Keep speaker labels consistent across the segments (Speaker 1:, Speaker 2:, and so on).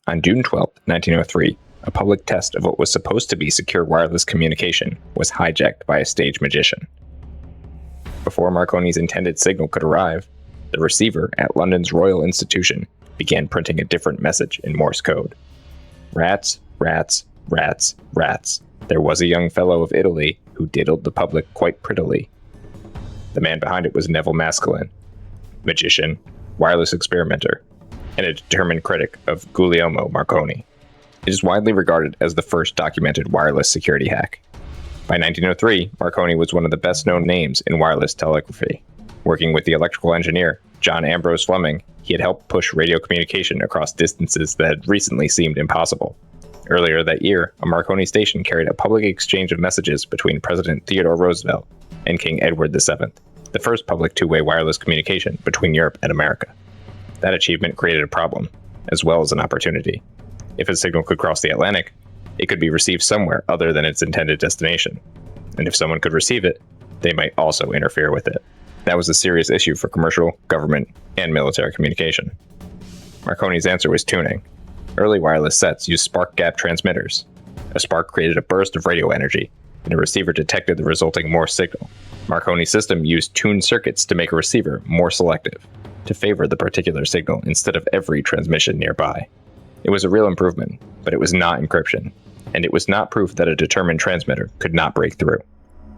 Speaker 1: On June 12, 1903, a public test of what was supposed to be secure wireless communication was hijacked by a stage magician. Before Marconi's intended signal could arrive, the receiver at London's Royal Institution began printing a different message in Morse code. Rats, rats, rats, rats. There was a young fellow of Italy who diddled the public quite prettily. The man behind it was Nevil Maskelyne, magician, wireless experimenter, and a determined critic of Guglielmo Marconi. It is widely regarded as the first documented wireless security hack. By 1903, Marconi was one of the best-known names in wireless telegraphy. Working with the electrical engineer, John Ambrose Fleming, he had helped push radio communication across distances that had recently seemed impossible. Earlier that year, a Marconi station carried a public exchange of messages between President Theodore Roosevelt and King Edward VII, the first public two-way wireless communication between Europe and America. That achievement created a problem, as well as an opportunity. If a signal could cross the Atlantic, it could be received somewhere other than its intended destination. And if someone could receive it, they might also interfere with it. That was a serious issue for commercial, government, and military communication. Marconi's answer was tuning. Early wireless sets used spark gap transmitters. A spark created a burst of radio energy, and a receiver detected the resulting Morse signal. Marconi's system used tuned circuits to make a receiver more selective, to favor the particular signal instead of every transmission nearby. It was a real improvement, but it was not encryption, and it was not proof that a determined transmitter could not break through.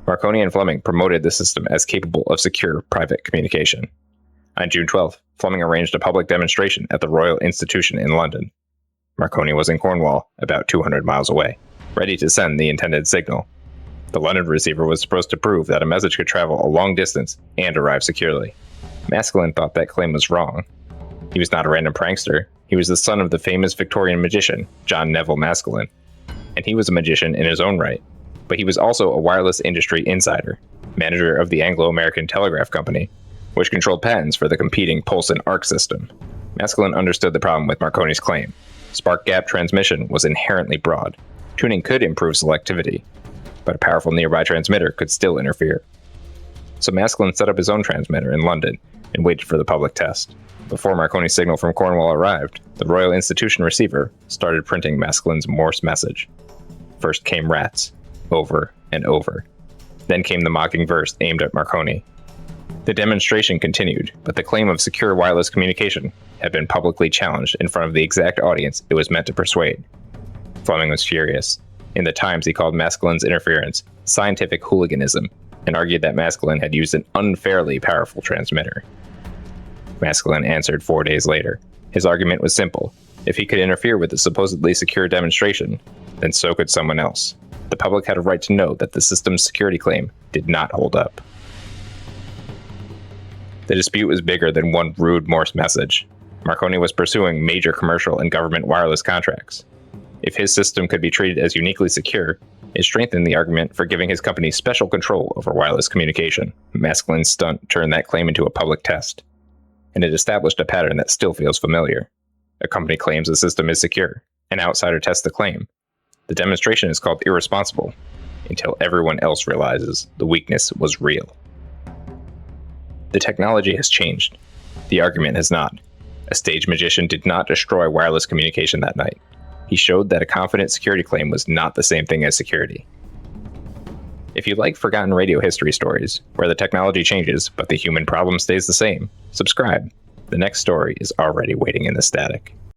Speaker 1: Marconi and Fleming promoted the system as capable of secure private communication. On June 12th, Fleming arranged a public demonstration at the Royal Institution in London. Marconi was in Cornwall, about 200 miles away, ready to send the intended signal. The London receiver was supposed to prove that a message could travel a long distance and arrive securely. Maskelyne thought that claim was wrong. He was not a random prankster. He was the son of the famous Victorian magician, John Nevil Maskelyne, and he was a magician in his own right. But he was also a wireless industry insider, manager of the Anglo-American Telegraph Company, which controlled patents for the competing pulse and arc system. Maskelyne understood the problem with Marconi's claim. Spark gap transmission was inherently broad. Tuning could improve selectivity, but a powerful nearby transmitter could still interfere. So Maskelyne set up his own transmitter in London and waited for the public test. Before Marconi's signal from Cornwall arrived, the Royal Institution receiver started printing Maskelyne's Morse message. First came rats, over and over. Then came the mocking verse aimed at Marconi. The demonstration continued, but the claim of secure wireless communication had been publicly challenged in front of the exact audience it was meant to persuade. Fleming was furious. In the Times, he called Maskelyne's interference scientific hooliganism and argued that Maskelyne had used an unfairly powerful transmitter. Maskelyne answered 4 days later. His argument was simple. If he could interfere with the supposedly secure demonstration, then so could someone else. The public had a right to know that the system's security claim did not hold up. The dispute was bigger than one rude Morse message. Marconi was pursuing major commercial and government wireless contracts. If his system could be treated as uniquely secure, it strengthened the argument for giving his company special control over wireless communication. Maskelyne's stunt turned that claim into a public test, and it established a pattern that still feels familiar. A company claims the system is secure. An outsider tests the claim. The demonstration is called irresponsible, until everyone else realizes the weakness was real. The technology has changed. The argument has not. A stage magician did not destroy wireless communication that night. He showed that a confident security claim was not the same thing as security. If you like forgotten radio history stories, where the technology changes but the human problem stays the same, subscribe. The next story is already waiting in the static.